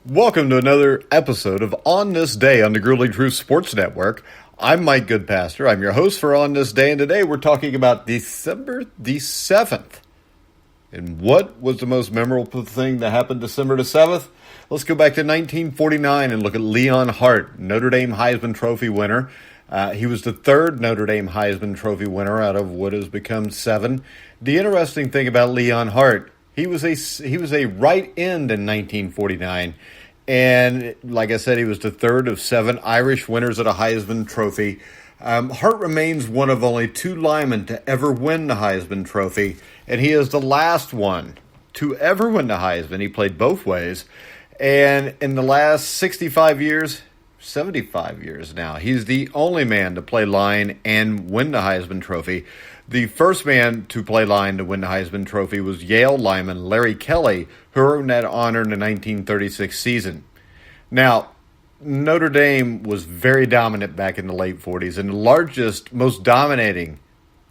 Welcome to another episode of On This Day on the Grueling Truth Sports Network. I'm Mike Goodpastor. I'm your host for On This Day, and today we're talking about December the 7th. And what was the most memorable thing that happened December the 7th? Let's go back to 1949 and look at Leon Hart, Notre Dame Heisman Trophy winner. He was the third Notre Dame Heisman Trophy winner out of what has become 7. The interesting thing about Leon Hart, he was a right end in 1949, and like I said, he was the third of 7 Irish winners of the Heisman Trophy. Hart remains one of only 2 linemen to ever win the Heisman Trophy, and he is the last one to ever win the Heisman. He played both ways, and in the last 75 years now, he's the only man to play line and win the Heisman Trophy. The first man to play line to win the Heisman Trophy was Yale lineman Larry Kelly, who earned that honor in the 1936 season. Now, Notre Dame was very dominant back in the late 40s, and the largest, most dominating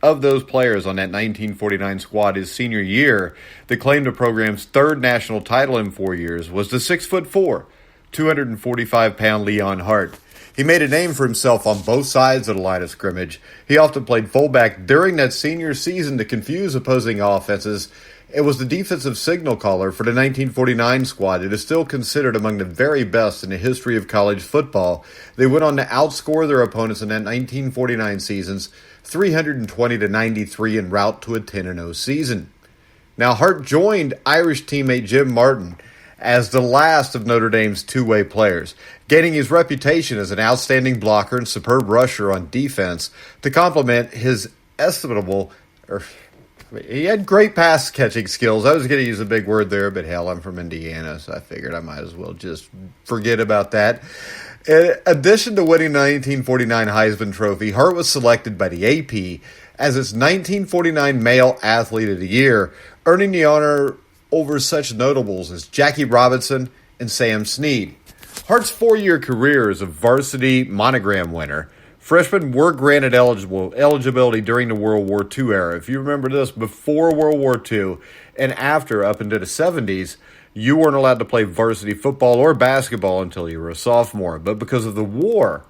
of those players on that 1949 squad his senior year that claimed the program's third national title in 4 years was the 6'4", 245-pound Leon Hart. He made a name for himself on both sides of the line of scrimmage. He often played fullback during that senior season to confuse opposing offenses. It was the defensive signal caller for the 1949 squad. It is still considered among the very best in the history of college football. They went on to outscore their opponents in that 1949 season's 320-93 en route to a 10-0 season. Now, Hart joined Irish teammate Jim Martin as the last of Notre Dame's two-way players, gaining his reputation as an outstanding blocker and superb rusher on defense to complement his he had great pass-catching skills. I was going to use a big word there, but hell, I'm from Indiana, so I figured I might as well just forget about that. In addition to winning the 1949 Heisman Trophy, Hart was selected by the AP as its 1949 Male Athlete of the Year, earning the honor over such notables as Jackie Robinson and Sam Snead. Hart's 4-year career as a varsity monogram winner. Freshmen were granted eligibility during the World War II era. If you remember this, before World War II and after, up into the 70s, you weren't allowed to play varsity football or basketball until you were a sophomore. But because of the war,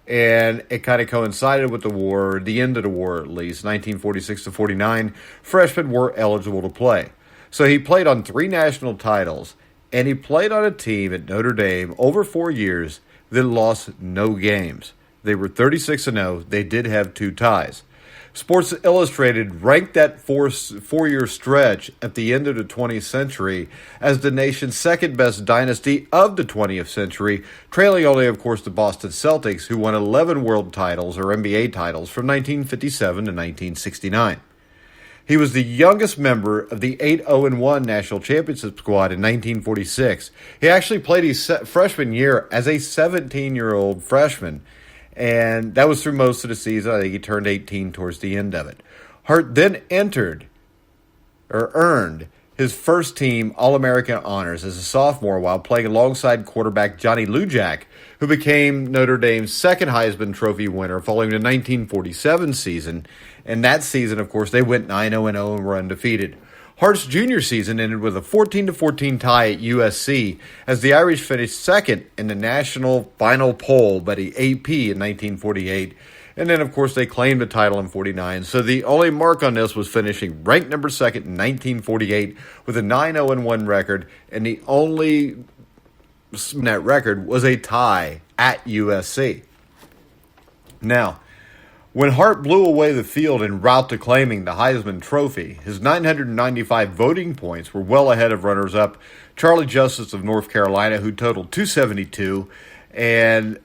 and it kind of coincided with the war, the end of the war at least, 1946 to 49, freshmen were eligible to play. So he played on 3 national titles, and he played on a team at Notre Dame over 4 years that lost no games. They were 36-0. They did have 2 ties. Sports Illustrated ranked that four-year stretch at the end of the 20th century as the nation's second-best dynasty of the 20th century, trailing only, of course, the Boston Celtics, who won 11 world titles or NBA titles from 1957 to 1969. He was the youngest member of the 8-0-1 national championship squad in 1946. He actually played his freshman year as a 17-year-old freshman, and that was through most of the season. I think he turned 18 towards the end of it. Hart then earned his first team All-American honors as a sophomore while playing alongside quarterback Johnny Lujack, who became Notre Dame's second Heisman Trophy winner following the 1947 season. And that season, of course, they went 9-0-0 and were undefeated. Hart's junior season ended with a 14-14 tie at USC as the Irish finished second in the national final poll by the AP in 1948. And then, of course, they claimed the title in 49. So the only mark on this was finishing ranked number 2nd in 1948 with a 9-0-1 record. And the only net record was a tie at USC. Now, when Hart blew away the field en route to claiming the Heisman Trophy, his 995 voting points were well ahead of runners-up Charlie Justice of North Carolina, who totaled 272. And,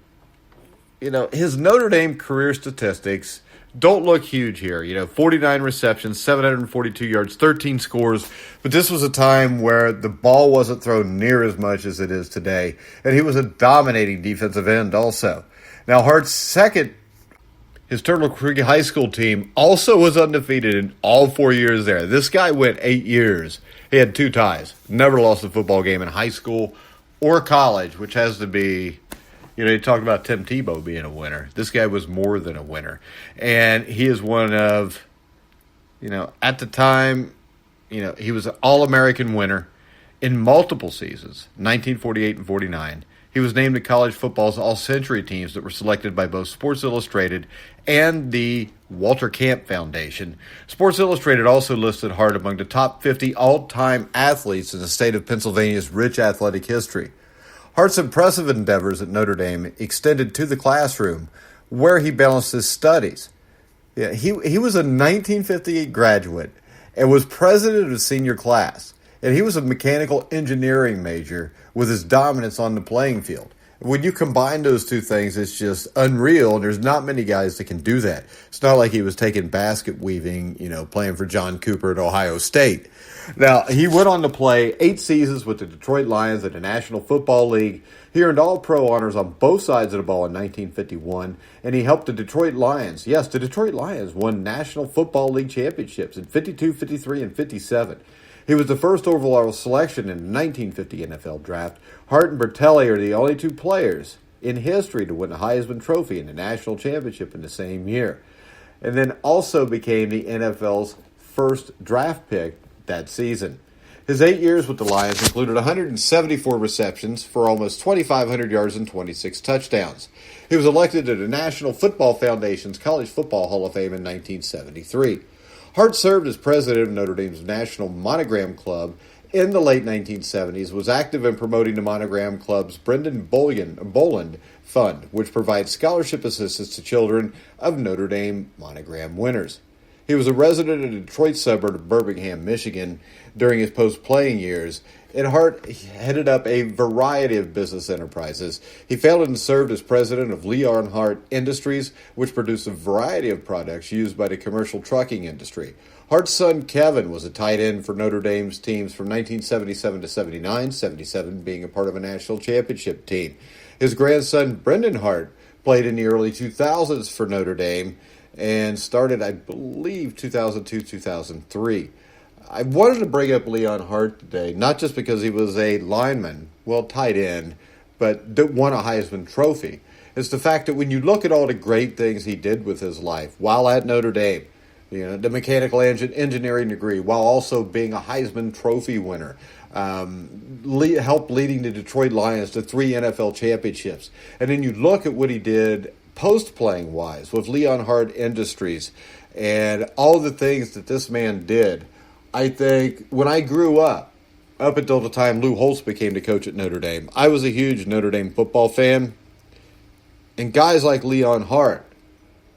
his Notre Dame career statistics don't look huge here. 49 receptions, 742 yards, 13 scores. But this was a time where the ball wasn't thrown near as much as it is today. And he was a dominating defensive end also. Now, his Turtle Creek High School team also was undefeated in all 4 years there. This guy went 8 years. He had 2 ties. Never lost a football game in high school or college, which has to be, you talked about Tim Tebow being a winner. This guy was more than a winner. And he is one of, at the time, he was an All-American winner In multiple seasons, 1948 and 49, he was named to college football's all-century teams that were selected by both Sports Illustrated and the Walter Camp Foundation. Sports Illustrated also listed Hart among the top 50 all-time athletes in the state of Pennsylvania's rich athletic history. Hart's impressive endeavors at Notre Dame extended to the classroom, where he balanced his studies. He was a 1958 graduate and was president of the senior class. And he was a mechanical engineering major with his dominance on the playing field. When you combine those two things, it's just unreal, and there's not many guys that can do that. It's not like he was taking basket weaving, playing for John Cooper at Ohio State. Now, he went on to play 8 seasons with the Detroit Lions in the National Football League. He earned all-pro honors on both sides of the ball in 1951, and he helped the Detroit Lions. Yes, the Detroit Lions won National Football League championships in 52, 53, and 57. He was the first overall selection in the 1950 NFL Draft. Hart and Bertelli are the only 2 players in history to win the Heisman Trophy in the national championship in the same year, and then also became the NFL's first draft pick that season. His 8 years with the Lions included 174 receptions for almost 2,500 yards and 26 touchdowns. He was elected to the National Football Foundation's College Football Hall of Fame in 1973. Hart served as president of Notre Dame's National Monogram Club in the late 1970s, was active in promoting the Monogram Club's Brendan Boland Fund, which provides scholarship assistance to children of Notre Dame monogram winners. He was a resident of the Detroit suburb of Birmingham, Michigan during his post-playing years, and Hart headed up a variety of business enterprises. He founded and served as president of Leon Hart Industries, which produced a variety of products used by the commercial trucking industry. Hart's son Kevin was a tight end for Notre Dame's teams from 1977 to 79, 77 being a part of a national championship team. His grandson Brendan Hart played in the early 2000s for Notre Dame and started, I believe, 2002, 2003. I wanted to bring up Leon Hart today, not just because he was a lineman, tight end, but that won a Heisman Trophy. It's the fact that when you look at all the great things he did with his life while at Notre Dame, the mechanical engineering degree, while also being a Heisman Trophy winner, helped leading the Detroit Lions to 3 NFL championships. And then you look at what he did post-playing wise with Leon Hart Industries and all the things that this man did. I think when I grew up until the time Lou Holtz became the coach at Notre Dame, I was a huge Notre Dame football fan. And guys like Leon Hart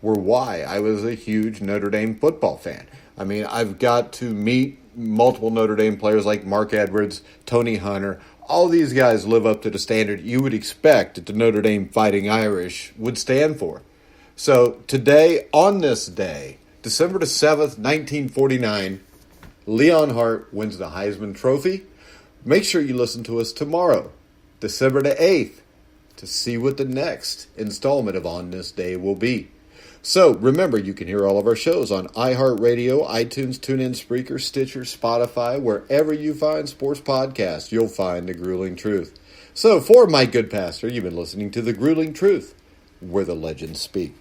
were why I was a huge Notre Dame football fan. I mean, I've got to meet multiple Notre Dame players like Mark Edwards, Tony Hunter. All these guys live up to the standard you would expect that the Notre Dame Fighting Irish would stand for. So today, on this day, December the 7th, 1949, Leon Hart wins the Heisman Trophy. Make sure you listen to us tomorrow, December the 8th, to see what the next installment of On This Day will be. So remember, you can hear all of our shows on iHeartRadio, iTunes, TuneIn, Spreaker, Stitcher, Spotify. Wherever you find sports podcasts, you'll find The Grueling Truth. So for my good pastor, you've been listening to The Grueling Truth, where the legends speak.